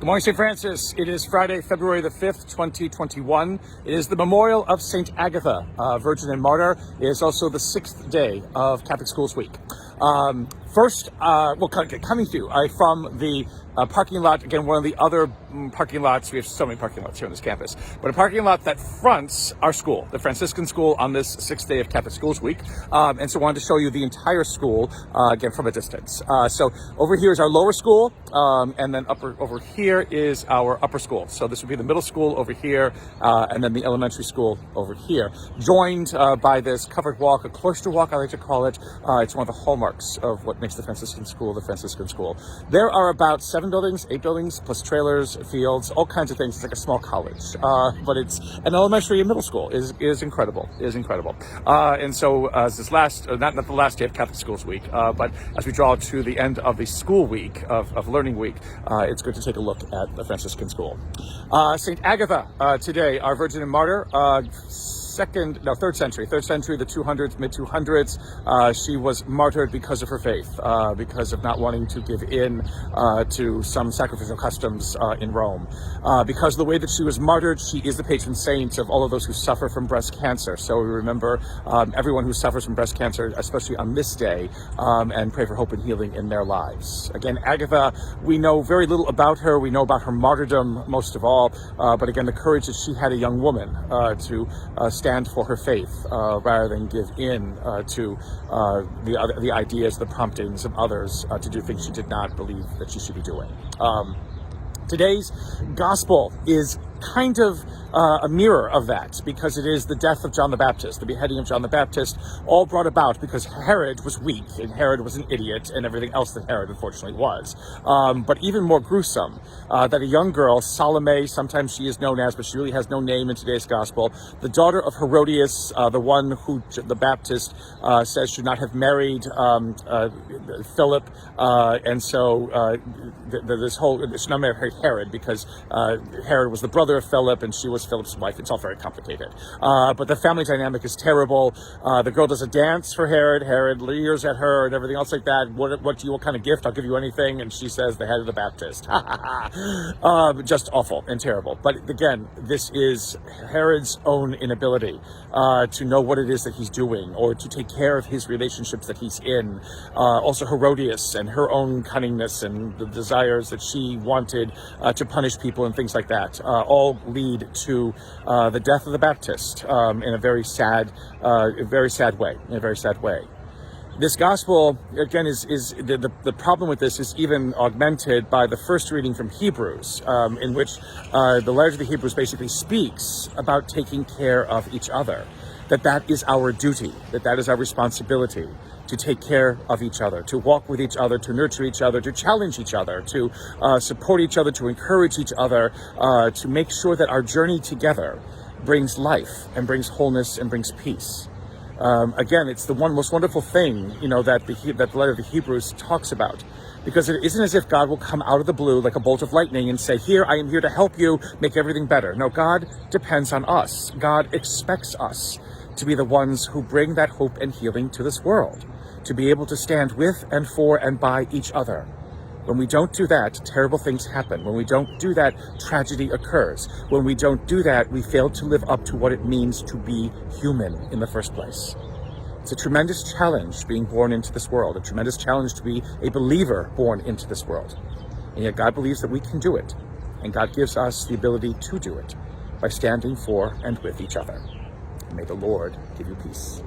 Good morning, St. Francis. It is Friday, February the 5th, 2021. It is the memorial of St. Agatha, Virgin and Martyr. It is also the 6th day of Catholic Schools Week. Coming to you from the parking lot, again, one of the other parking lots. We have so many parking lots here on this campus, but a parking lot that fronts our school, the Franciscan school, on this 6th day of Catholic Schools Week. And so I wanted to show you the entire school, again, from a distance. So over here is our lower school, and then over here is our upper school. So this would be the middle school over here, and then the elementary school over here, joined by this covered walk, a cloister walk, I like to call it. It's one of the hallmarks of what makes the Franciscan school the Franciscan school. There are about 8 buildings, plus trailers, fields, all kinds of things. It's like a small college, but it's an elementary and middle school is incredible. And so as this not the last day of Catholic Schools Week, but as we draw to the end of the school week of Learning Week, it's good to take a look at the Franciscan school. St. Agatha today, our Virgin and Martyr. Third century, the 200s, mid 200s. She was martyred because of her faith, because of not wanting to give in to some sacrificial customs in Rome. Because of the way that she was martyred, she is the patron saint of all of those who suffer from breast cancer. So we remember everyone who suffers from breast cancer, especially on this day, and pray for hope and healing in their lives. Again, Agatha, we know very little about her. We know about her martyrdom most of all, but again, the courage that she had, a young woman, to stand for her faith rather than give in to the ideas, the promptings of others to do things she did not believe that she should be doing. Today's gospel is kind of a mirror of that, because it is the death of John the Baptist, the beheading of John the Baptist, all brought about because Herod was weak and Herod was an idiot and everything else that Herod unfortunately was. But even more gruesome, that a young girl, Salome, sometimes she is known as, but she really has no name in today's gospel, the daughter of Herodias, the one who the Baptist says should not have married Philip, and so she not married Herod because Herod was the brother of Philip and she was Philip's wife. It's all very complicated. But the family dynamic is terrible. The girl does a dance for Herod. Herod leers at her and everything else like that. What kind of gift? I'll give you anything. And she says, the head of the Baptist. Just awful and terrible. But again, this is Herod's own inability to know what it is that he's doing or to take care of his relationships that he's in. Also Herodias and her own cunningness and the desires that she wanted to punish people and things like that, all lead to the death of the Baptist in a very sad way. This gospel, again, is the problem with this is even augmented by the first reading from Hebrews, in which the letter to the Hebrews basically speaks about taking care of each other, that is our duty, that is our responsibility, to take care of each other, to walk with each other, to nurture each other, to challenge each other, to support each other, to encourage each other, to make sure that our journey together brings life and brings wholeness and brings peace. Again, it's the most wonderful thing, that the letter of the Hebrews talks about, because it isn't as if God will come out of the blue like a bolt of lightning and say, here, I am here to help you make everything better. No, God depends on us. God expects us to be the ones who bring that hope and healing to this world, to be able to stand with and for and by each other. When we don't do that, terrible things happen. When we don't do that, tragedy occurs. When we don't do that, we fail to live up to what it means to be human in the first place. It's a tremendous challenge being born into this world, a tremendous challenge to be a believer born into this world. And yet God believes that we can do it, and God gives us the ability to do it by standing for and with each other. May the Lord give you peace.